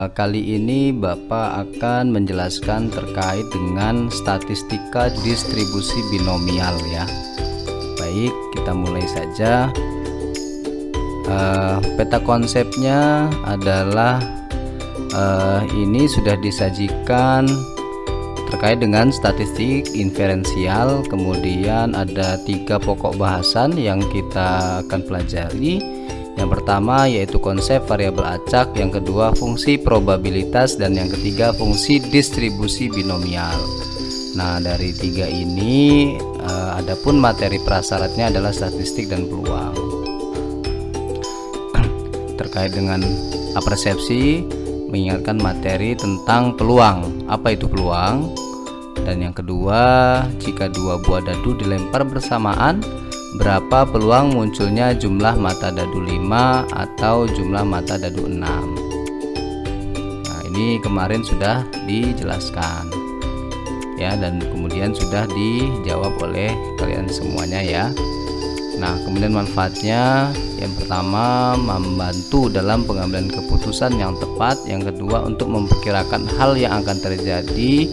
Kali ini Bapak akan menjelaskan terkait dengan statistika distribusi binomial ya. Baik, kita mulai saja. Peta konsepnya adalah ini sudah disajikan terkait dengan statistik inferensial. Kemudian ada 3 pokok bahasan yang kita akan pelajari. Yang pertama yaitu konsep variabel acak, yang kedua fungsi probabilitas, dan yang ketiga fungsi distribusi binomial. Nah, dari 3 ini adapun materi prasyaratnya adalah statistik dan peluang. Terkait dengan apersepsi, mengingatkan materi tentang peluang. Apa itu peluang? Dan yang kedua, jika 2 buah dadu dilempar bersamaan, berapa peluang munculnya jumlah mata dadu 5 atau jumlah mata dadu 6. Nah, ini kemarin sudah dijelaskan ya, dan kemudian sudah dijawab oleh kalian semuanya ya. Nah, kemudian manfaatnya, yang pertama membantu dalam pengambilan keputusan yang tepat, yang kedua untuk memperkirakan hal yang akan terjadi,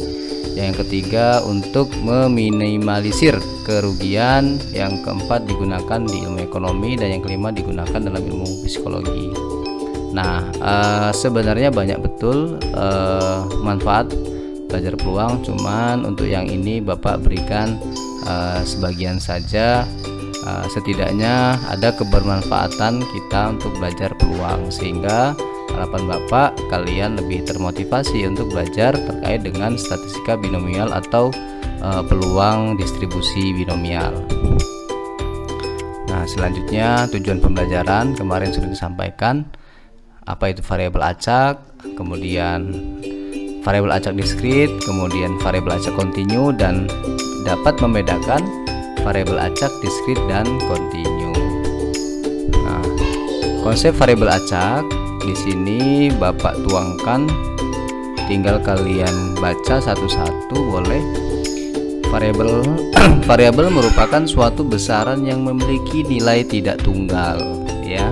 yang ketiga untuk meminimalisir kerugian, yang keempat digunakan di ilmu ekonomi, dan yang kelima digunakan dalam ilmu psikologi. Nah, sebenarnya banyak betul manfaat belajar peluang, cuman untuk yang ini Bapak berikan sebagian saja. Setidaknya ada kebermanfaatan kita untuk belajar peluang, sehingga harapan Bapak kalian lebih termotivasi untuk belajar terkait dengan statistika binomial atau peluang distribusi binomial. Nah, selanjutnya tujuan pembelajaran kemarin sudah disampaikan. Apa itu variabel acak, kemudian variabel acak diskrit, kemudian variabel acak kontinu, dan dapat membedakan variabel acak diskrit dan kontinu. Nah, konsep variabel acak di sini Bapak tuangkan, tinggal kalian baca satu-satu boleh. Variabel merupakan suatu besaran yang memiliki nilai tidak tunggal ya.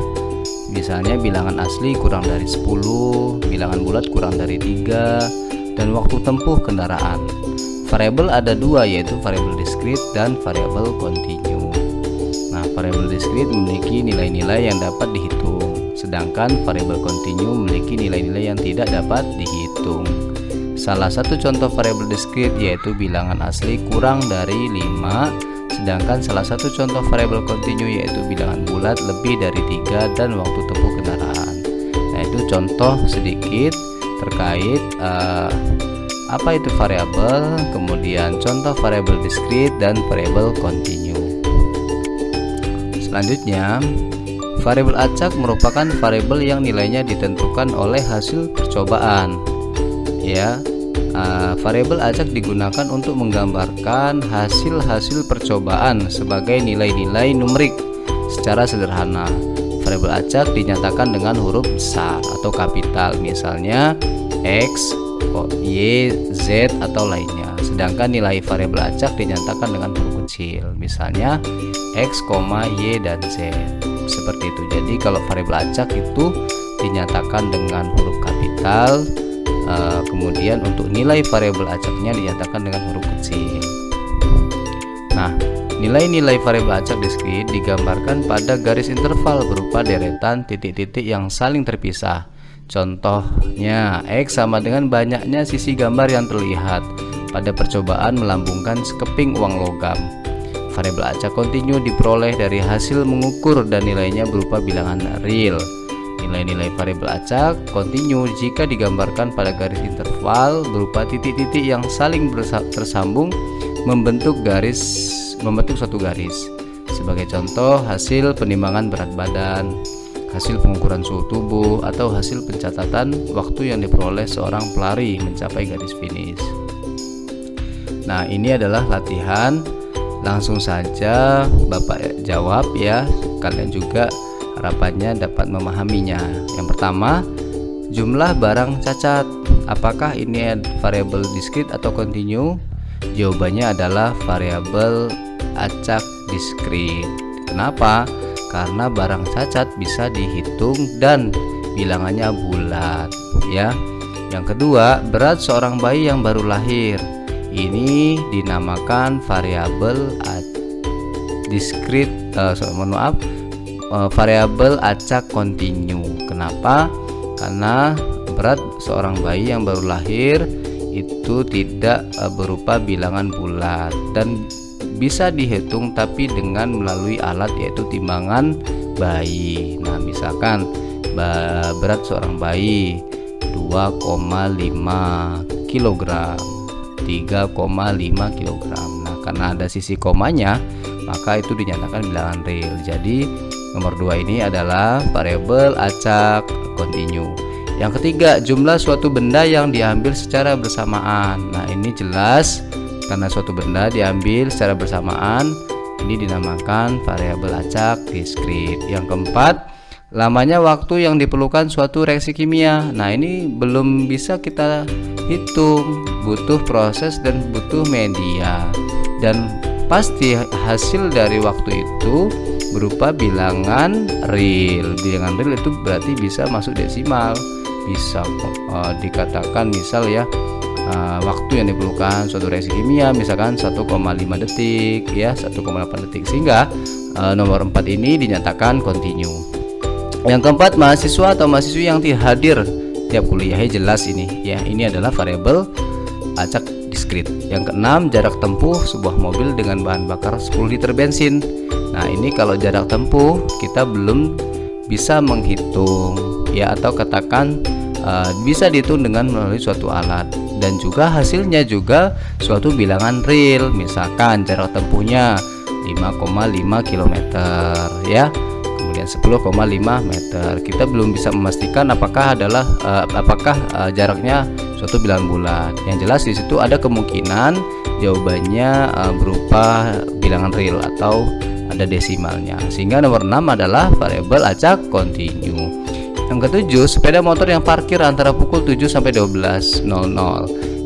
Misalnya bilangan asli kurang dari 10, bilangan bulat kurang dari 3, dan waktu tempuh kendaraan. Variabel ada 2, yaitu variabel diskrit dan variabel kontinu. Nah, variabel diskrit memiliki nilai-nilai yang dapat dihitung, sedangkan variabel kontinu memiliki nilai-nilai yang tidak dapat dihitung. Salah satu contoh variabel diskrit yaitu bilangan asli kurang dari 5, sedangkan salah satu contoh variabel kontinu yaitu bilangan bulat lebih dari 3 dan waktu tempuh kendaraan. Nah, itu contoh sedikit terkait apa itu variabel, kemudian contoh variabel diskrit dan variabel kontinu. Selanjutnya, variabel acak merupakan variabel yang nilainya ditentukan oleh hasil percobaan. Ya, variabel acak digunakan untuk menggambarkan hasil-hasil percobaan sebagai nilai-nilai numerik secara sederhana. Variabel acak dinyatakan dengan huruf besar atau kapital, misalnya X, Y, Z atau lainnya. Sedangkan nilai variabel acak dinyatakan dengan huruf kecil, misalnya X, Y, dan Z. Seperti itu. Jadi kalau variabel acak itu dinyatakan dengan huruf kapital, kemudian untuk nilai variabel acaknya dinyatakan dengan huruf kecil. Nah, nilai-nilai variabel acak diskrit digambarkan pada garis interval berupa deretan titik-titik yang saling terpisah. Contohnya, X sama dengan banyaknya sisi gambar yang terlihat pada percobaan melambungkan sekeping uang logam. Variabel acak kontinu diperoleh dari hasil mengukur dan nilainya berupa bilangan real. Nilai-nilai variabel acak kontinu jika digambarkan pada garis interval berupa titik-titik yang saling tersambung membentuk satu garis. Sebagai contoh, hasil penimbangan berat badan, hasil pengukuran suhu tubuh, atau hasil pencatatan waktu yang diperoleh seorang pelari mencapai garis finish. Nah, ini adalah latihan. Langsung saja Bapak jawab ya. Kalian juga harapannya dapat memahaminya. Yang pertama, jumlah barang cacat. Apakah ini variabel diskrit atau kontinu? Jawabannya adalah variabel acak diskrit. Kenapa? Karena barang cacat bisa dihitung dan bilangannya bulat ya. Yang kedua, berat seorang bayi yang baru lahir. Ini dinamakan variabel variabel acak kontinu. Kenapa? Karena berat seorang bayi yang baru lahir itu tidak berupa bilangan bulat dan bisa dihitung tapi dengan melalui alat yaitu timbangan bayi. Nah, misalkan berat seorang bayi 2,5 kg, 3,5 kg. Nah, karena ada sisi komanya, maka itu dinyatakan bilangan real. Jadi nomor 2 ini adalah variabel acak kontinu. Yang ketiga, jumlah suatu benda yang diambil secara bersamaan. Nah, ini jelas karena suatu benda diambil secara bersamaan, ini dinamakan variabel acak diskrit. Yang keempat, lamanya waktu yang diperlukan suatu reaksi kimia. Nah, ini belum bisa kita hitung, butuh proses dan butuh media, dan pasti hasil dari waktu itu berupa bilangan real. Bilangan real itu berarti bisa masuk desimal, bisa dikatakan misal ya, waktu yang diperlukan suatu reaksi kimia misalkan 1,5 detik ya, 1,8 detik, sehingga nomor 4 ini dinyatakan kontinu. Yang keempat, mahasiswa atau mahasiswi yang tidak hadir tiap kuliah, jelas ini ya, ini adalah variabel acak diskrit. Yang keenam, jarak tempuh sebuah mobil dengan bahan bakar 10 liter bensin. Nah, ini kalau jarak tempuh kita belum bisa menghitung ya, atau katakan bisa dihitung dengan melalui suatu alat, dan juga hasilnya juga suatu bilangan real. Misalkan jarak tempuhnya 5,5 km ya, kemudian 10,5 meter. Kita belum bisa memastikan apakah jaraknya suatu bilangan bulat. Yang jelas di situ ada kemungkinan jawabannya berupa bilangan real atau ada desimalnya, sehingga nomor 6 adalah variabel acak kontinu. Yang ketujuh, sepeda motor yang parkir antara pukul 7 sampai 12.00.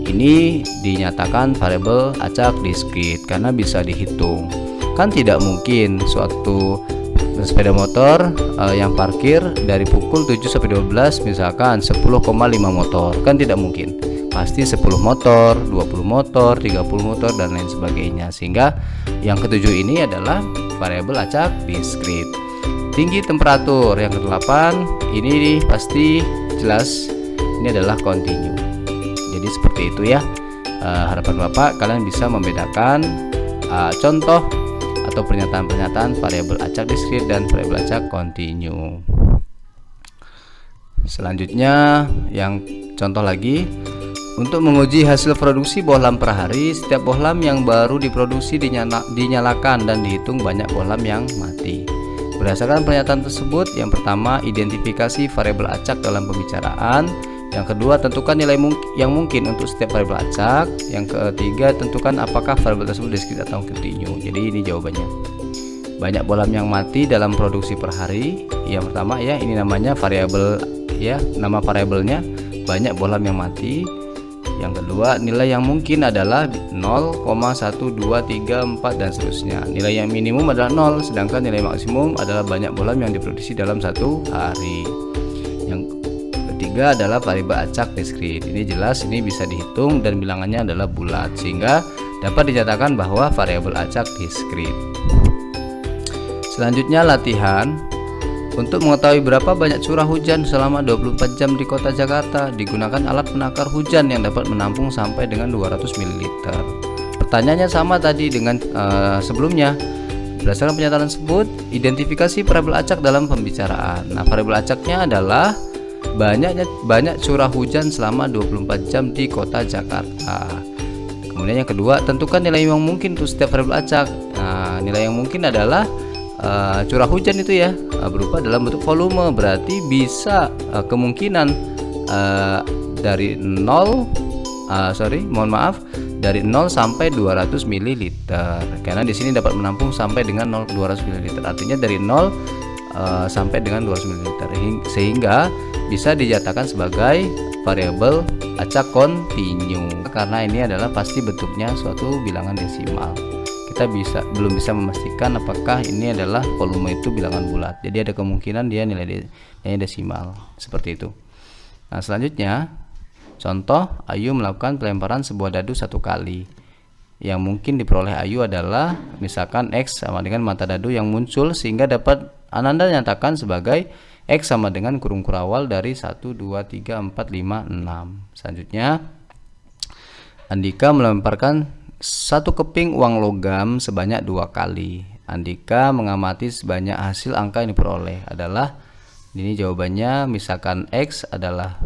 Ini dinyatakan variabel acak diskrit karena bisa dihitung. Kan tidak mungkin suatu sepeda motor yang parkir dari pukul 7 sampai 12, misalkan 10,5 motor, kan tidak mungkin. Pasti 10 motor, 20 motor, 30 motor dan lain sebagainya. Sehingga yang ketujuh ini adalah variabel acak diskrit. Tinggi temperatur yang ke-8, ini pasti jelas ini adalah kontinu. Jadi seperti itu ya. Harapan Bapak kalian bisa membedakan contoh atau pernyataan-pernyataan variabel acak diskrit dan variabel acak kontinu. Selanjutnya yang contoh lagi, untuk menguji hasil produksi bohlam per hari, setiap bohlam yang baru diproduksi dinyalakan dan dihitung banyak bohlam yang mati. Berdasarkan pernyataan tersebut, yang pertama, identifikasi variabel acak dalam pembicaraan. Yang kedua, tentukan nilai yang mungkin untuk setiap variabel acak. Yang ketiga, tentukan apakah variabel tersebut diskrit atau kontinu. Jadi ini jawabannya. Banyak bohlam yang mati dalam produksi per hari. Yang pertama ya, ini namanya variabel ya, nama variabelnya banyak bohlam yang mati. Yang kedua, nilai yang mungkin adalah 0, 1, 2, 3, 4 dan seterusnya. Nilai yang minimum adalah 0, sedangkan nilai maksimum adalah banyak bohlam yang diproduksi dalam satu hari. Yang ketiga adalah variabel acak diskrit. Ini jelas, ini bisa dihitung dan bilangannya adalah bulat, sehingga dapat dinyatakan bahwa variabel acak diskrit. Selanjutnya latihan. Untuk mengetahui berapa banyak curah hujan selama 24 jam di kota Jakarta, digunakan alat penakar hujan yang dapat menampung sampai dengan 200 ml. Pertanyaannya sama tadi dengan sebelumnya. Berdasarkan pernyataan tersebut, identifikasi variabel acak dalam pembicaraan. Nah, variabel acaknya adalah banyak curah hujan selama 24 jam di kota Jakarta. Kemudian yang kedua, tentukan nilai yang mungkin untuk setiap variabel acak. Nah, nilai yang mungkin adalah curah hujan itu ya, berupa dalam bentuk volume, berarti bisa kemungkinan dari 0 dari 0 sampai 200 ml, karena di sini dapat menampung sampai dengan 200 ml, artinya dari 0 sampai dengan 200 ml, sehingga bisa dinyatakan sebagai variabel acak kontinu karena ini adalah pasti bentuknya suatu bilangan desimal. Kita kita belum bisa memastikan apakah ini adalah volume itu bilangan bulat. Jadi ada kemungkinan dia nilainya desimal seperti itu. Nah, selanjutnya contoh, Ayu melakukan pelemparan sebuah dadu 1 kali. Yang mungkin diperoleh Ayu adalah misalkan X sama dengan mata dadu yang muncul, sehingga dapat Ananda nyatakan sebagai X sama dengan kurung kurawal dari 1, 2, 3, 4, 5, 6. Selanjutnya Andika melemparkan 1 keping uang logam sebanyak 2 kali. Andika mengamati sebanyak hasil angka yang diperoleh adalah, ini jawabannya misalkan X adalah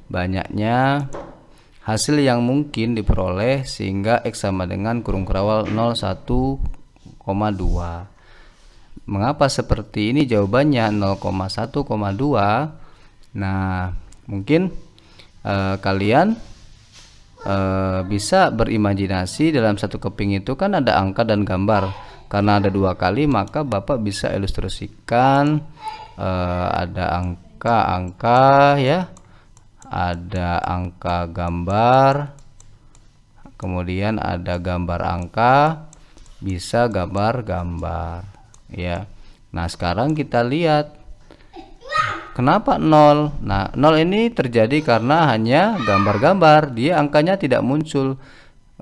banyaknya hasil yang mungkin diperoleh, sehingga X sama dengan kurung kurawal 0,1,2. Mengapa seperti ini jawabannya 0,1,2? Nah, mungkin kalian bisa berimajinasi dalam 1 keping itu kan ada angka dan gambar. Karena ada 2 kali, maka Bapak bisa ilustrasikan ada angka-angka ya, ada angka gambar, kemudian ada gambar angka, bisa gambar-gambar ya. Nah, sekarang kita lihat kenapa 0. Nah, 0 ini terjadi karena hanya gambar-gambar, dia angkanya tidak muncul.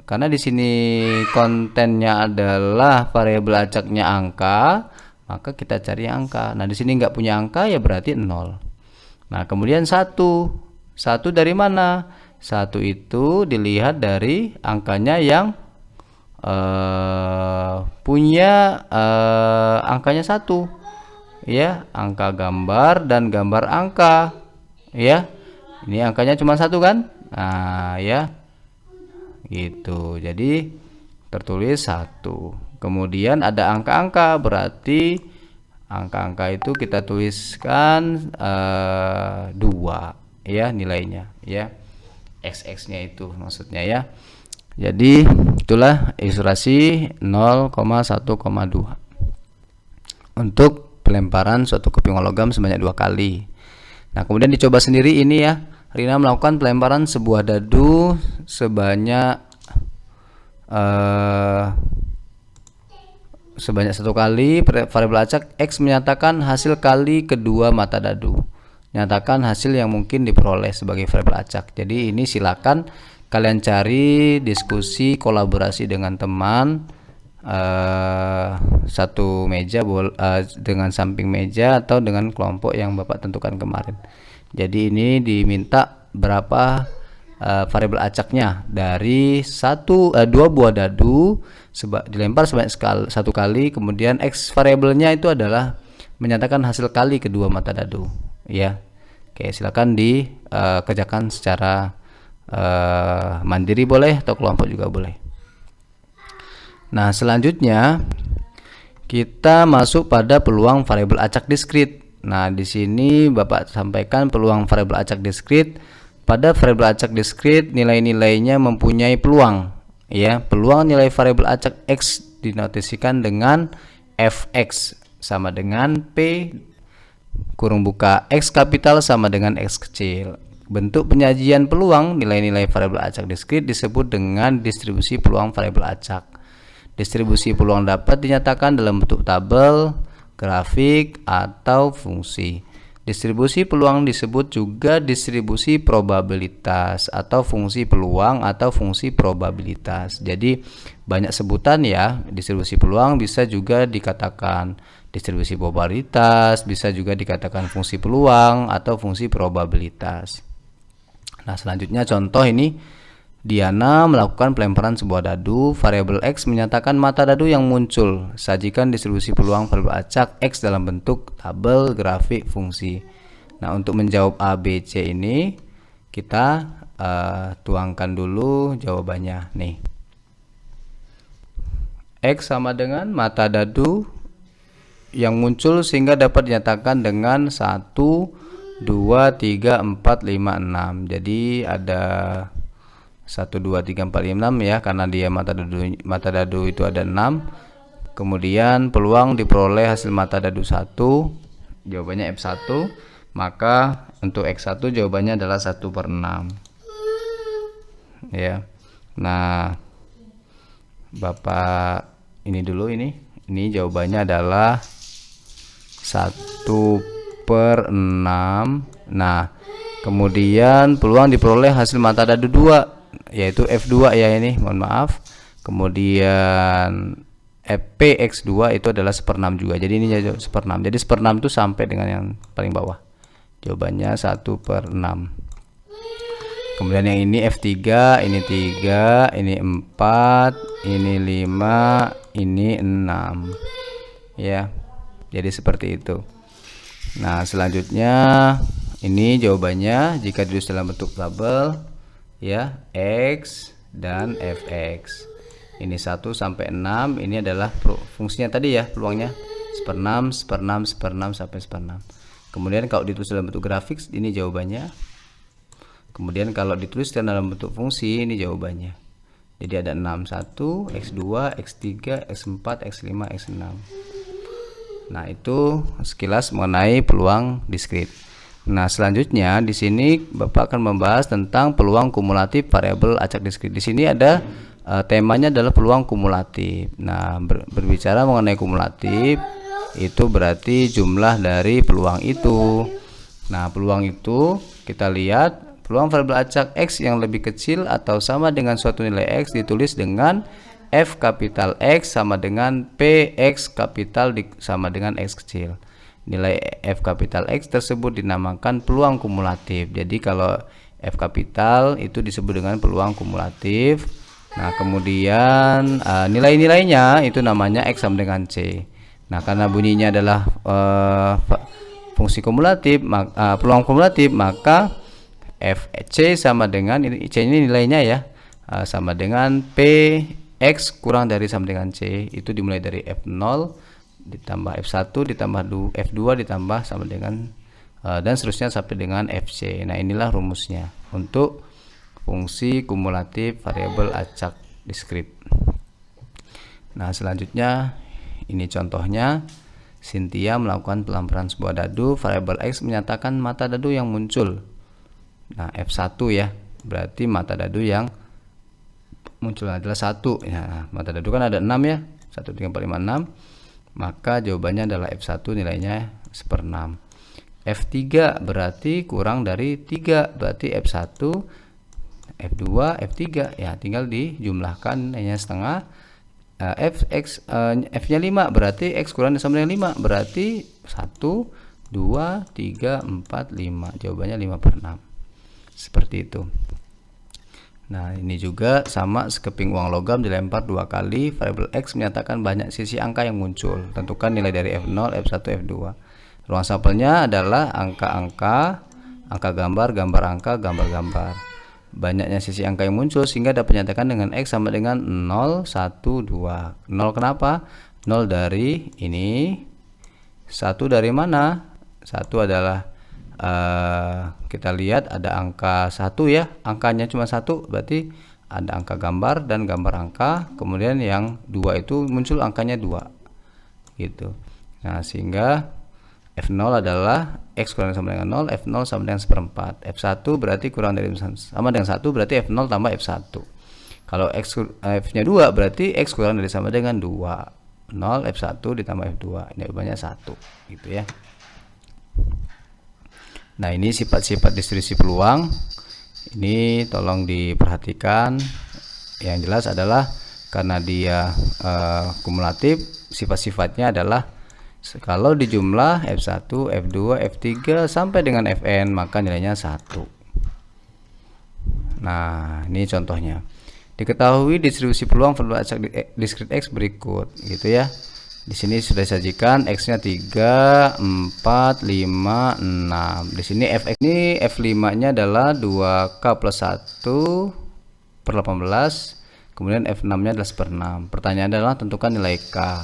Karena di sini kontennya adalah variabel acaknya angka, maka kita cari angka. Nah, di sini nggak punya angka, ya berarti 0. Nah, kemudian 1 dari mana? 1 itu dilihat dari angkanya yang punya angkanya 1 ya, angka gambar dan gambar angka ya. Ini angkanya cuma 1 kan? Nah ya, gitu. Jadi tertulis 1. Kemudian ada angka-angka, berarti angka-angka itu kita tuliskan 2 ya nilainya ya, XX-nya itu maksudnya ya. Jadi itulah ilustrasi 0,1,2 untuk pelemparan suatu keping logam sebanyak 2 kali. Nah, kemudian dicoba sendiri ini ya. Rina melakukan pelemparan sebuah dadu sebanyak 1 kali. Variabel acak X menyatakan hasil kali kedua mata dadu. Nyatakan hasil yang mungkin diperoleh sebagai variabel acak. Jadi ini silakan kalian cari, diskusi, kolaborasi dengan teman, satu meja dengan samping meja atau dengan kelompok yang Bapak tentukan kemarin. Jadi ini diminta berapa variabel acaknya dari 2 buah dadu dilempar sebanyak 1 kali, kemudian X variabelnya itu adalah menyatakan hasil kali kedua mata dadu ya. Oke, silakan dikerjakan secara mandiri boleh atau kelompok juga boleh. Nah, selanjutnya kita masuk pada peluang variabel acak diskrit. Nah, di sini Bapak sampaikan peluang variabel acak diskrit. Pada variabel acak diskrit nilai-nilainya mempunyai peluang ya. Peluang nilai variabel acak X dinotasikan dengan Fx sama dengan P kurung buka X kapital sama dengan X kecil. Bentuk penyajian peluang nilai-nilai variabel acak diskrit disebut dengan distribusi peluang variabel acak. Distribusi peluang dapat dinyatakan dalam bentuk tabel, grafik, atau fungsi. Distribusi peluang disebut juga distribusi probabilitas atau fungsi peluang atau fungsi probabilitas. Jadi banyak sebutan ya. Distribusi peluang bisa juga dikatakan distribusi probabilitas, bisa juga dikatakan fungsi peluang atau fungsi probabilitas. Nah, selanjutnya contoh ini, Diana melakukan pelemparan sebuah dadu. Variabel X menyatakan mata dadu yang muncul. Sajikan distribusi peluang variabel acak X dalam bentuk tabel, grafik, fungsi. Nah, untuk menjawab A, B, C ini kita tuangkan dulu jawabannya nih. X sama dengan mata dadu yang muncul sehingga dapat dinyatakan dengan 1, 2, 3, 4, 5, 6. Jadi ada 1, 2, 3, 4, 5, 6 ya, karena dia mata dadu itu ada 6. Kemudian peluang diperoleh hasil mata dadu 1, jawabannya F1. Maka untuk X1 jawabannya adalah 1/6 ya. Nah, Bapak ini dulu, ini jawabannya adalah 1/6. Nah, kemudian peluang diperoleh hasil mata dadu 2 yaitu F2 ya, ini mohon maaf. Kemudian PX2 itu adalah 1/6 juga. Jadi ini 1/6. Jadi 1/6 itu sampai dengan yang paling bawah. Jawabannya 1/6. Kemudian yang ini F3, ini 3, ini 4, ini 5, ini 6. Ya. Jadi seperti itu. Nah, selanjutnya ini jawabannya jika ditulis dalam bentuk tabel ya, X dan Fx. Ini 1 sampai 6, ini adalah fungsinya tadi ya, peluangnya 1/6, 1/6, 1/6 sampai 1/6. Kemudian kalau ditulis dalam bentuk grafik ini jawabannya. Kemudian kalau ditulis dalam bentuk fungsi ini jawabannya. Jadi ada 61, X2, X3, X4, X5, X6. Nah, itu sekilas mengenai peluang diskrit. Nah, selanjutnya di sini Bapak akan membahas tentang peluang kumulatif variabel acak diskrit. Di sini ada temanya adalah peluang kumulatif. Nah, berbicara mengenai kumulatif itu berarti jumlah dari peluang itu. Nah, peluang itu kita lihat peluang variabel acak X yang lebih kecil atau sama dengan suatu nilai X ditulis dengan F kapital X sama dengan PX kapital sama dengan X kecil. Nilai F kapital X tersebut dinamakan peluang kumulatif. Jadi kalau F kapital itu disebut dengan peluang kumulatif. Nah, kemudian nilai-nilainya itu namanya X sama dengan C. Nah, karena bunyinya adalah fungsi kumulatif, peluang kumulatif, maka FC sama dengan ini, C ini nilainya ya, sama dengan PX kurang dari sama dengan C. Itu dimulai dari F0 ditambah F1 ditambah F2 ditambah sama dengan dan seterusnya sampai dengan FC. Nah, inilah rumusnya untuk fungsi kumulatif variabel acak diskrit. Nah, selanjutnya ini contohnya. Cynthia melakukan pelamparan sebuah dadu, variabel X menyatakan mata dadu yang muncul. Nah, F1 ya, berarti mata dadu yang muncul adalah 1 ya. Mata dadu kan ada 6 ya, 1, 3, 4, 5, 6. Maka jawabannya adalah F1 nilainya 1/6. F3 berarti kurang dari 3, berarti F1, F2, F3 ya, tinggal dijumlahkan hanya setengah. F-nya 5 berarti X kurang sama dengan 5, berarti 1, 2, 3, 4, 5. Jawabannya 5/6. Seperti itu. Nah, ini juga sama, sekeping uang logam dilempar 2 kali, variabel X menyatakan banyak sisi angka yang muncul. Tentukan nilai dari F0, F1, F2. Ruang sampelnya adalah angka-angka, angka gambar, gambar angka, gambar-gambar. Banyaknya sisi angka yang muncul sehingga dapat dinyatakan dengan X sama dengan 0, 1, 2. 0 kenapa? 0 dari ini. 1 dari mana? 1 adalah kita lihat ada angka 1 ya, angkanya cuma 1, berarti ada angka gambar dan gambar angka. Kemudian yang 2 itu muncul angkanya 2 gitu. Nah, sehingga F0 adalah X kurang sama dengan 0, F0 sama dengan 1/4. F1 berarti kurang dari sama dengan 1, berarti F0 tambah F1. Kalau F-nya 2 berarti X kurang dari sama dengan 2. 0, F1 ditambah F2. Ini jawabannya 1 gitu ya. Nah, ini sifat-sifat distribusi peluang. Ini tolong diperhatikan. Yang jelas adalah karena dia kumulatif, sifat-sifatnya adalah kalau dijumlah F1, F2, F3 sampai dengan Fn, maka nilainya 1. Nah, ini contohnya. Diketahui distribusi peluang variabel acak diskrit X berikut gitu ya. Di sini sudah disajikan X-nya 3, 4, 5, 6. Di sini Fx ini F5-nya adalah 2K plus 1 per 18. Kemudian F6-nya adalah 1/6. Pertanyaan adalah tentukan nilai K.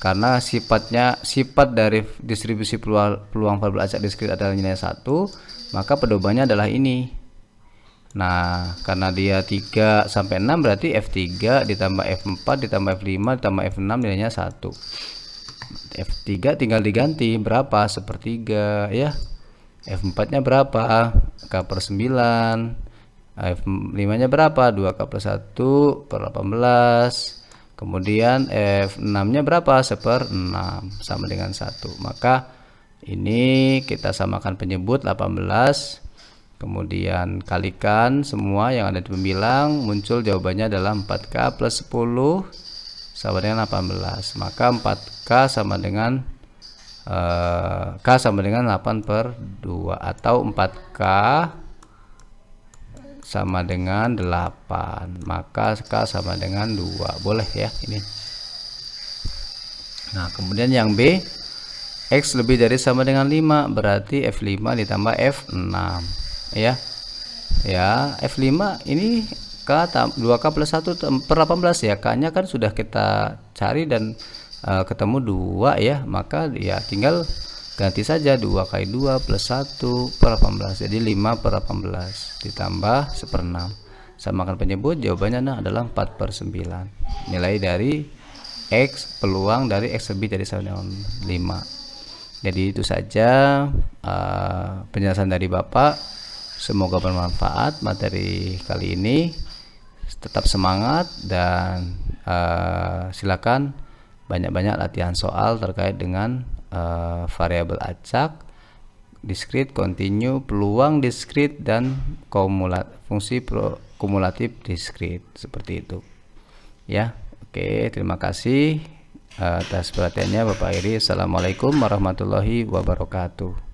Karena sifat dari distribusi peluang variabel acak diskrit adalah nilai 1, maka pedomannya adalah ini. Nah, karena dia 3 sampai 6 berarti F3 ditambah F4 ditambah F5 ditambah F6 nilainya 1. F3 tinggal diganti berapa? 1/3 ya. F4-nya berapa? K/9. F5 nya berapa? 2K plus 1 per 18. Kemudian F6 nya berapa? 1/6 sama dengan 1. Maka ini kita samakan penyebut 18, kemudian kalikan semua yang ada di pembilang, muncul jawabannya adalah 4K plus 10 sama dengan 18. Maka 4K sama dengan K sama dengan 8/2, atau 4K sama dengan 8, maka K sama dengan 2. Boleh ya ini. Nah, kemudian yang B, X lebih dari sama dengan 5, berarti F5 ditambah F6 ya. Ya, F5 ini K 2K plus 1 per 18 ya. K nya kan sudah kita cari dan ketemu 2 ya, maka ya tinggal ganti saja 2 kali 2 plus 1 per 18, jadi 5 per 18 ditambah 1/6. Samakan penyebut, jawabannya adalah 4/9. Nilai dari X, peluang dari X lebih dari sama dengan 5. Jadi itu saja penjelasan dari Bapak. Semoga bermanfaat materi kali ini. Tetap semangat dan silakan banyak-banyak latihan soal terkait dengan variabel acak, diskrit, kontinu, peluang diskrit, dan fungsi kumulatif diskrit, seperti itu ya. Oke, terima kasih atas perhatiannya Bapak Iri. Assalamualaikum warahmatullahi wabarakatuh.